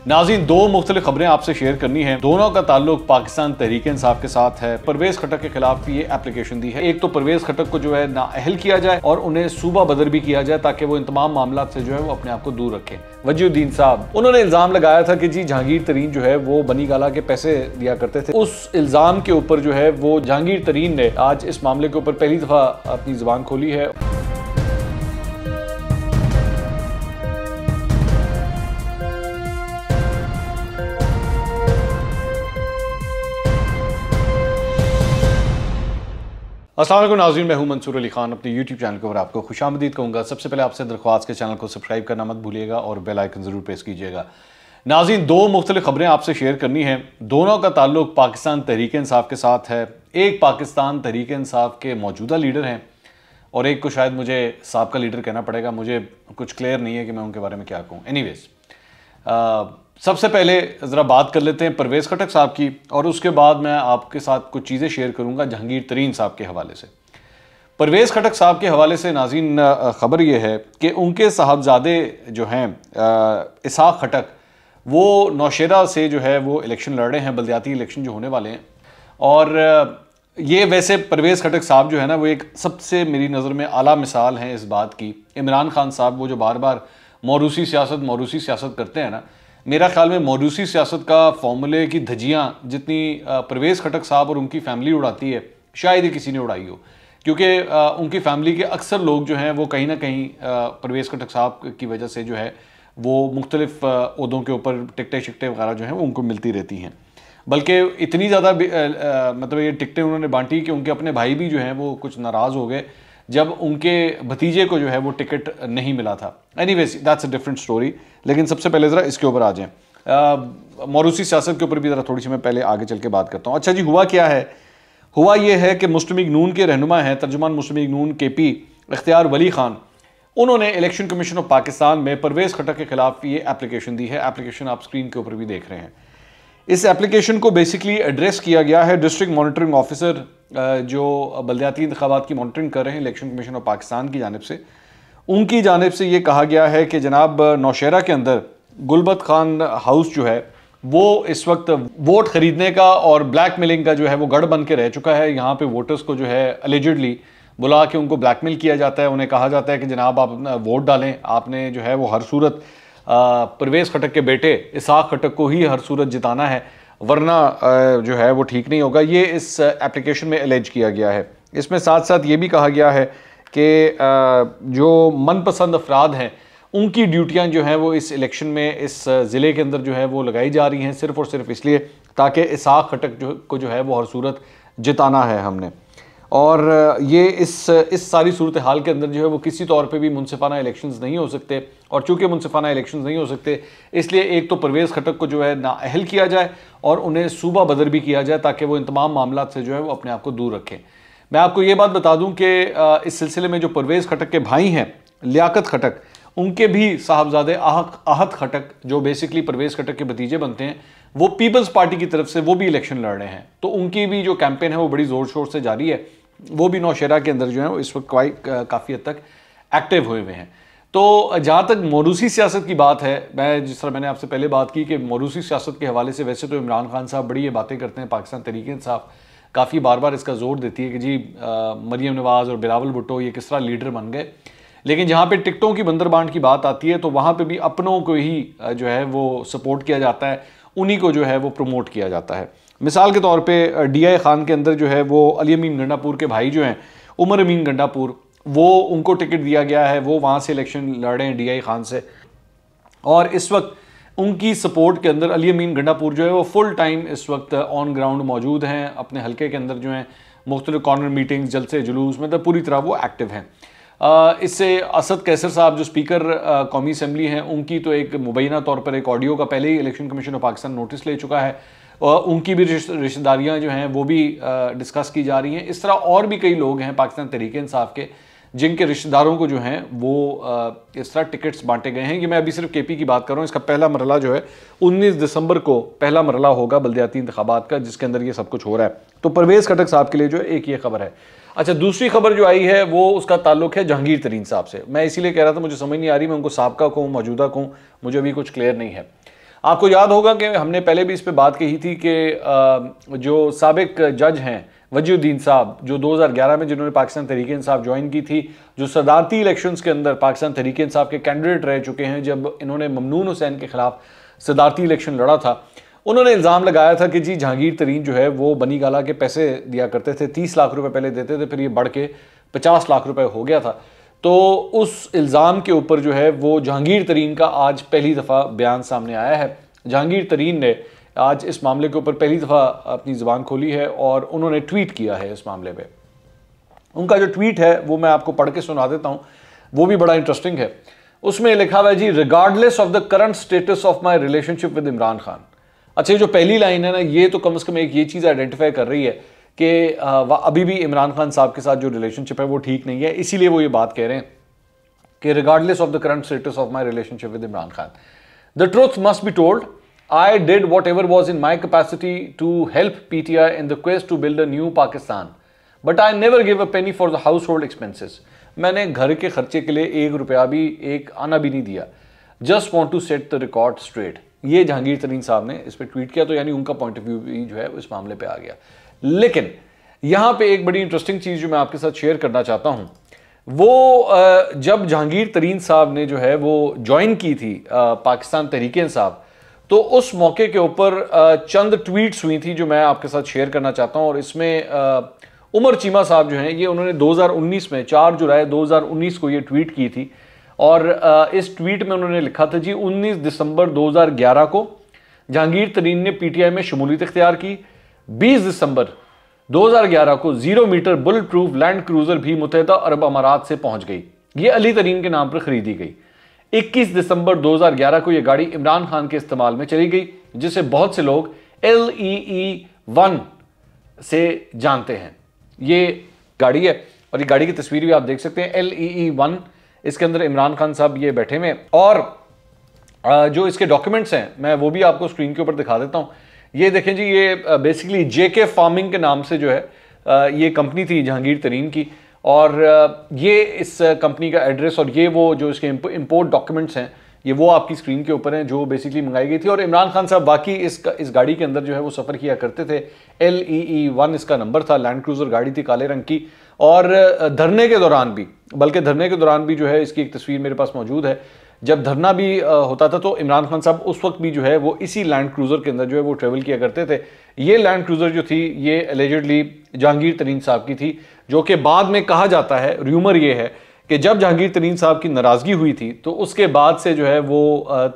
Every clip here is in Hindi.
नाज़रीन, दो मुख्तलिफ खबरें आपसे शेयर करनी है। दोनों का ताल्लुक पाकिस्तान तहरीक इंसाफ के साथ है। परवेज खटक के खिलाफ ये एप्लीकेशन दी है। एक तो परवेज खटक को जो है नाअहल किया जाए और उन्हें सूबा बदर भी किया जाए ताकि वो इन तमाम मामला से जो है वो अपने आप को दूर रखें। वजीउद्दीन साहब, उन्होंने इल्जाम लगाया था कि जी जहांगीर तरीन जो है वो बनी गाला के पैसे दिया करते थे। उस इल्जाम के ऊपर जो है वो जहांगीर तरीन ने आज इस मामले के ऊपर पहली दफा अपनी जुबान खोली है। अस्सलाम वालेकुम नाज़रीन, मैं हूं मंसूर अली खान। अपने YouTube चैनल के ऊपर आपको खुशामदीद कहूँगा। सबसे पहले आपसे दरख्वास्त के चैनल को सब्सक्राइब करना मत भूलिएगा और बेल आइकन ज़रूर प्रेस कीजिएगा। नाज़रीन, दो मुख्तलिफ खबरें आपसे शेयर करनी है। दोनों का ताल्लुक पाकिस्तान तहरीक इंसाफ के साथ है। एक पाकिस्तान तहरीक इंसाफ के मौजूदा लीडर हैं और एक को शायद मुझे साबका लीडर कहना पड़ेगा। मुझे कुछ क्लियर नहीं है कि मैं उनके बारे में क्या कहूँ। एनीवेज, सबसे पहले ज़रा बात कर लेते हैं परवेज़ खटक साहब की और उसके बाद मैं आपके साथ कुछ चीज़ें शेयर करूंगा जहांगीर तरीन साहब के हवाले से। परवेज़ खटक साहब के हवाले से नाज़रीन, ख़बर यह है कि उनके साहबजादे जो हैं इसहाक खटक, वो नौशेरा से जो है वो इलेक्शन लड़ रहे हैं, बल्दियाती इलेक्शन जो होने वाले हैं। और ये वैसे परवेज़ खटक साहब जो है ना, वो एक सबसे मेरी नज़र में आला मिसाल हैं इस बात की। इमरान खान साहब वो जो बार बार मौरूसी सियासत करते हैं ना, मेरा ख्याल में मौरूसी सियासत का फॉर्मूले की धजियाँ जितनी परवेज़ खटक साहब और उनकी फैमिली उड़ाती है, शायद ही किसी ने उड़ाई हो। क्योंकि उनकी फैमिली के अक्सर लोग जो हैं वो कहीं ना कहीं परवेज़ खटक साहब की वजह से जो है वो मुख्तलिफ ओहदों के ऊपर टिकटें शिकटें वगैरह जो हैं वो उनको मिलती रहती हैं। बल्कि इतनी ज़्यादा मतलब ये टिकटें उन्होंने बांटी कि उनके अपने भाई भी जो हैं वो कुछ नाराज़ हो गए जब उनके भतीजे को जो है वो टिकट नहीं मिला था। Anyways, that's a different story. लेकिन सबसे पहले ज़रा इसके ऊपर आ जाएं। मौरूसी सियासत के ऊपर भी ज़रा थोड़ी सी मैं पहले आगे चल के बात करता हूँ। अच्छा जी, हुआ क्या है? हुआ ये है कि मुस्लिम लीग नून के रहनुमा हैं, तर्जुमान मुस्लिम लीग नून KP इख्तियार वली खान, उन्होंने इलेक्शन कमीशन ऑफ पाकिस्तान में परवेज़ खटक के खिलाफ ये एप्लीकेशन दी है। एप्लीकेशन आप स्क्रीन के ऊपर भी देख रहे हैं। इस एप्लीकेशन को बेसिकली एड्रेस किया गया है डिस्ट्रिक्ट मॉनिटरिंग ऑफिसर जो बल्दियाती इंतखाबात की मॉनिटरिंग कर रहे हैं इलेक्शन कमीशन ऑफ पाकिस्तान की जानिब से। उनकी जानिब से ये कहा गया है कि जनाब नौशेरा के अंदर गुलबत खान हाउस जो है वो इस वक्त वोट खरीदने का और ब्लैकमेलिंग का जो है वो गढ़ बन के रह चुका है। यहाँ पे वोटर्स को जो है अलिजिडली बुला के उनको ब्लैकमेल किया जाता है। उन्हें कहा जाता है कि जनाब आप वोट डालें, आपने जो है वो हर सूरत परवेज़ खटक के बेटे इसहाक खटक को ही हर सूरत जिताना है, वरना जो है वो ठीक नहीं होगा। ये इस एप्लीकेशन में एलेज किया गया है। इसमें साथ साथ ये भी कहा गया है कि जो मनपसंद अफराद हैं उनकी ड्यूटियां जो हैं वो इस इलेक्शन में इस ज़िले के अंदर जो है वो लगाई जा रही हैं, सिर्फ़ और सिर्फ इसलिए ताकि इसहाक खटक को जो है वो हर सूरत जिताना है हमने। और ये इस सारी सूरत हाल के अंदर जो है वो किसी तौर पे भी मुनसिफाना इलेक्शंस नहीं हो सकते। और चूंकि मुनसिफाना इलेक्शंस नहीं हो सकते, इसलिए एक तो परवेज़ खटक को जो है नाअहल किया जाए और उन्हें सूबा बदर भी किया जाए ताकि वो इन तमाम मामला से जो है वो अपने आप को दूर रखें। मैं आपको ये बात बता दूं कि इस सिलसिले में जो परवेज़ खटक के भाई हैं लियाकत खटक, उनके भी साहबजादे आहत खटक जो बेसिकली परवेज़ खटक के भतीजे बनते हैं, वो पीपल्स पार्टी की तरफ से वो भी इलेक्शन लड़ रहे हैं। तो उनकी भी जो कैंपेन है वो बड़ी ज़ोर शोर से जारी है। वो भी नौशेरा के अंदर जो है वो इस वक्त काफ़ी हद तक एक्टिव हुए हुए हैं। तो जहाँ तक मौरूसी सियासत की बात है, मैं जिस तरह मैंने आपसे पहले बात की कि मौरूसी सियासत के हवाले से वैसे तो इमरान खान साहब बड़ी ये बातें करते हैं, पाकिस्तान तहरीक इंसाफ काफ़ी बार बार इसका जोर देती है कि जी मरियम नवाज़ और बिलावल भुट्टो ये किस तरह लीडर बन गए। लेकिन जहाँ पे टिकटों की बंदरबांट की बात आती है तो वहाँ पे भी अपनों को ही जो है वो सपोर्ट किया जाता है, उन्हीं को जो है वो प्रमोट किया जाता है। मिसाल के तौर पे DI खान के अंदर जो है वो अली अमीन गंडापुर के भाई जो हैं उमर अमीन गंडापुर, वो उनको टिकट दिया गया है, वो वहाँ से इलेक्शन लड़े हैं DI खान से। और इस वक्त उनकी सपोर्ट के अंदर अली अमीन गंडापुर जो है वो फुल टाइम इस वक्त ऑन ग्राउंड मौजूद हैं। अपने हल्के के अंदर जो हैं मुख्तलिफ कॉर्नर मीटिंग्स, जलसे जुलूस, मतलब पूरी तरह वो एक्टिव हैं। इससे असद कैसर साहब जो स्पीकर कौमी असम्बली हैं, उनकी तो एक मुबैना तौर पर एक ऑडियो का पहले ही election commission of Pakistan notice ले चुका है और उनकी भी रिश्तेदारियां जो हैं वो भी डिस्कस की जा रही हैं। इस तरह और भी कई लोग हैं पाकिस्तान तहरीक इंसाफ के जिनके रिश्तेदारों को जो हैं वो इस तरह टिकट्स बांटे गए हैं। कि मैं अभी सिर्फ KP की बात कर रहा हूँ। इसका पहला मरहला जो है 19 दिसंबर को पहला मरहला होगा बल्दियाती इंतखाबात का, जिसके अंदर ये सब कुछ हो रहा है। तो परवेज़ खटक साहब के लिए जो है एक ये खबर है। अच्छा, दूसरी खबर जो आई है वो उसका ताल्लुक है जहांगीर तरीन साहब से। मैं इसीलिए कह रहा था, मुझे समझ नहीं आ रही मैं उनको साबका कहूँ, मौजूदा कहूँ, मुझे अभी कुछ क्लियर नहीं है। आपको याद होगा कि हमने पहले भी इस पे बात कही थी कि जो साबिक जज हैं वजीउद्दीन साहब, जो 2011 में जिन्होंने पाकिस्तान तहरीक इंसाफ ज्वाइन की थी, जो सदारती इलेक्शंस के अंदर पाकिस्तान तहरीक इंसाफ के कैंडिडेट रह चुके हैं, जब इन्होंने ममनून हुसैन के खिलाफ सदारती इलेक्शन लड़ा था, उन्होंने इल्ज़ाम लगाया था कि जी जहांगीर तरीन जो है वो बनी गाला के पैसे दिया करते थे, 30 लाख रुपए पहले देते थे, फिर ये बढ़ के 50 लाख रुपए हो गया था। तो उस इल्ज़ाम के ऊपर जो है वो जहांगीर तरीन का आज पहली दफ़ा बयान सामने आया है। जहांगीर तरीन ने आज इस मामले के ऊपर पहली दफ़ा अपनी ज़ुबान खोली है और उन्होंने ट्वीट किया है इस मामले पे। उनका जो ट्वीट है वो मैं आपको पढ़ के सुना देता हूँ, वो भी बड़ा इंटरेस्टिंग है। उसमें लिखा हुआ है जी, regardless of the current status of my relationship with Imran Khan. अच्छा, जो पहली लाइन है ना, ये तो कम से कम एक ये चीज़ आइडेंटिफाई कर रही है कि अभी भी इमरान खान साहब के साथ जो रिलेशनशिप है वो ठीक नहीं है, इसीलिए वो ये बात कह रहे हैं कि regardless of the current status of my relationship with Imran Khan, the truth must be told, I did whatever was in my capacity to help PTI in the quest to build a new Pakistan, but I never gave a penny for the household expenses. मैंने घर के खर्चे के लिए 1 रुपया भी, 1 आना भी नहीं दिया। Just want to set the record straight. ये जहांगीर तरीन साहब ने इस पर ट्वीट किया, तो यानी उनका पॉइंट ऑफ व्यू भी जो है इस मामले पे आ गया। लेकिन यहाँ पे एक बड़ी इंटरेस्टिंग चीज़ जो मैं आपके साथ शेयर करना चाहता हूँ, वो जब जहांगीर तरीन साहब ने जो है वो ज्वाइन की थी पाकिस्तान तहरीक इंसाफ, तो उस मौके के ऊपर चंद ट्वीट्स हुई थी जो मैं आपके साथ शेयर करना चाहता हूं। और इसमें उमर चीमा साहब जो हैं, ये उन्होंने 2019 में 4 जुलाई 2019 को ये ट्वीट की थी। और इस ट्वीट में उन्होंने लिखा था जी, 19 दिसंबर 2011 को जहांगीर तरीन ने पीटीआई में शमूलियत इख्तियार की। 20 दिसंबर 2011 को 0 meter bulletproof Land Cruiser भी मुत्तहिदा अरब अमारात से पहुंच गई, ये अली तरीन के नाम पर खरीदी गई। 21 दिसंबर 2011 को यह गाड़ी इमरान खान के इस्तेमाल में चली गई, जिसे बहुत से लोग LEE-1 से जानते हैं। ये गाड़ी है और ये गाड़ी की तस्वीर भी आप देख सकते हैं, LEE-1। इसके अंदर इमरान खान साहब ये बैठे हुए हैं और जो इसके डॉक्यूमेंट्स हैं मैं वो भी आपको स्क्रीन के ऊपर दिखा देता हूं। ये देखें जी, ये बेसिकली JK फार्मिंग के नाम से जो है ये कंपनी थी जहांगीर तरीन की, और ये इस कंपनी का एड्रेस और ये वो जो इसके इंपोर्ट डॉक्यूमेंट्स हैं ये वो आपकी स्क्रीन के ऊपर हैं जो बेसिकली मंगाई गई थी। और इमरान खान साहब बाकी इस गाड़ी के अंदर जो है वो सफ़र किया करते थे। LEE-1 इसका नंबर था, लैंड क्रूजर गाड़ी थी काले रंग की। और धरने के दौरान भी, बल्कि धरने के दौरान भी जो है इसकी एक तस्वीर मेरे पास मौजूद है, जब धरना भी होता था तो इमरान खान साहब उस वक्त भी जो है वो इसी लैंड क्रूजर के अंदर जो है वो ट्रेवल किया करते थे। ये लैंड क्रूजर जो थी ये एलिजिडली जहांगीर तरीन साहब की थी, जो कि बाद में कहा जाता है, र्यूमर ये है कि जब जहांगीर तरीन साहब की नाराज़गी हुई थी तो उसके बाद से जो है वो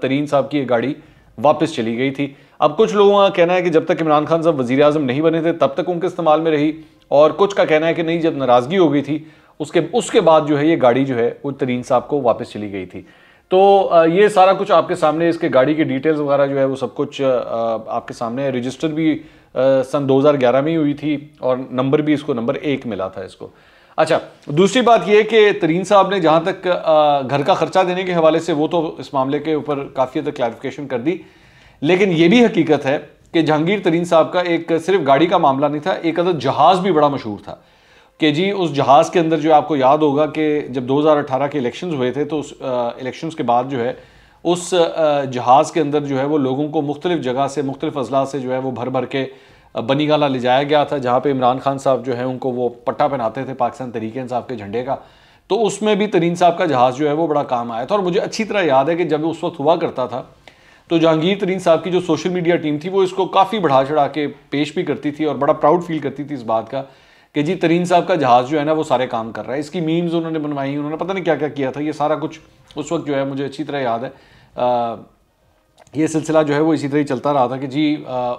तरीन साहब की ये गाड़ी वापस चली गई थी। अब कुछ लोगों का कहना है कि जब तक इमरान खान साहब वज़ीर आज़म नहीं बने थे तब तक उनके इस्तेमाल में रही, और कुछ का कहना है कि नहीं, जब नाराज़गी हो गई थी उसके बाद जो है ये गाड़ी जो है वो तरीन साहब को वापस चली गई थी। तो ये सारा कुछ आपके सामने, इसके गाड़ी की डिटेल्स वगैरह जो है वो सब कुछ आपके सामने है। रजिस्टर भी सन 2011 में ही हुई थी और नंबर भी इसको नंबर 1 मिला था इसको। अच्छा, दूसरी बात ये कि तरीन साहब ने जहाँ तक घर का खर्चा देने के हवाले से, वो तो इस मामले के ऊपर काफ़ी हद तक क्लैरिफिकेशन कर दी, लेकिन ये भी हकीकत है कि जहांगीर तरीन साहब का एक सिर्फ गाड़ी का मामला नहीं था, एक अदद जहाज़ भी बड़ा मशहूर था कि जी उस जहाज़ के अंदर जो आपको याद होगा कि जब 2018 के इलेक्शंस हुए थे तो उस इलेक्शंस के बाद जो है उस जहाज़ के अंदर जो है वो लोगों को मुख्तलिफ जगह से, मुख्तलिफ अजला से जो है वो भर भर के बनीगाला ले जाया गया था, जहाँ पे इमरान खान साहब जो है उनको वो पट्टा पहनाते थे पाकिस्तान तहरीक इंसाफ के झंडे का। तो उसमें भी तरीन साहब का जहाज़ जो है वो बड़ा काम आया था। और मुझे अच्छी तरह याद है कि जब उस वक्त हुआ करता था तो जहांगीर तरीन साहब की जो सोशल मीडिया टीम थी वो इसको काफ़ी बढ़ा चढ़ा के पेश भी करती थी और बड़ा प्राउड फील करती थी इस बात का कि जी तरीन साहब का जहाज़ जो है ना वो सारे काम कर रहा है। इसकी मीम्स उन्होंने बनवाई, उन्होंने पता नहीं क्या क्या किया था, ये सारा कुछ उस वक्त जो है मुझे अच्छी तरह याद है। ये सिलसिला जो है वो इसी तरह ही चलता रहा था कि जी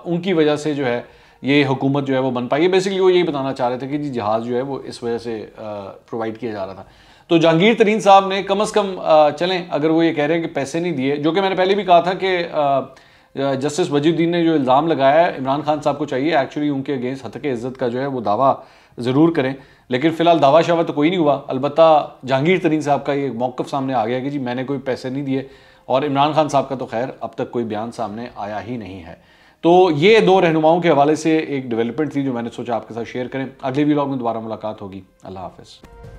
उनकी वजह से जो है ये हुकूमत जो है वो बन पाई है। बेसिकली वो यही बताना चाह रहे थे कि जी जहाज़ जो है वो इस वजह से प्रोवाइड किया जा रहा था। तो जहांगीर तरीन साहब ने कम अज़ कम चलें, अगर वो ये कह रहे हैं कि पैसे नहीं दिए, जो कि मैंने पहले भी कहा था कि जस्टिस वजीउद्दीन ने जो इल्ज़ाम लगाया है, इमरान खान साहब को चाहिए एक्चुअली उनके अगेंस्ट हत्के इज़्ज़त का जो है वो दावा ज़रूर करें, लेकिन फ़िलहाल दावा शावा तो कोई नहीं हुआ। अलबत्ता जहांगीर तरीन साहब का ये मौक़िफ़ सामने आ गया कि जी मैंने कोई पैसे नहीं दिए, और इमरान खान साहब का तो खैर अब तक कोई बयान सामने आया ही नहीं है। तो ये दो रहनुमाओं के हवाले से एक डेवलपमेंट थी जो मैंने सोचा आपके साथ शेयर करें। अगले व्लॉग में दोबारा मुलाकात होगी। अल्लाह हाफ़िज़।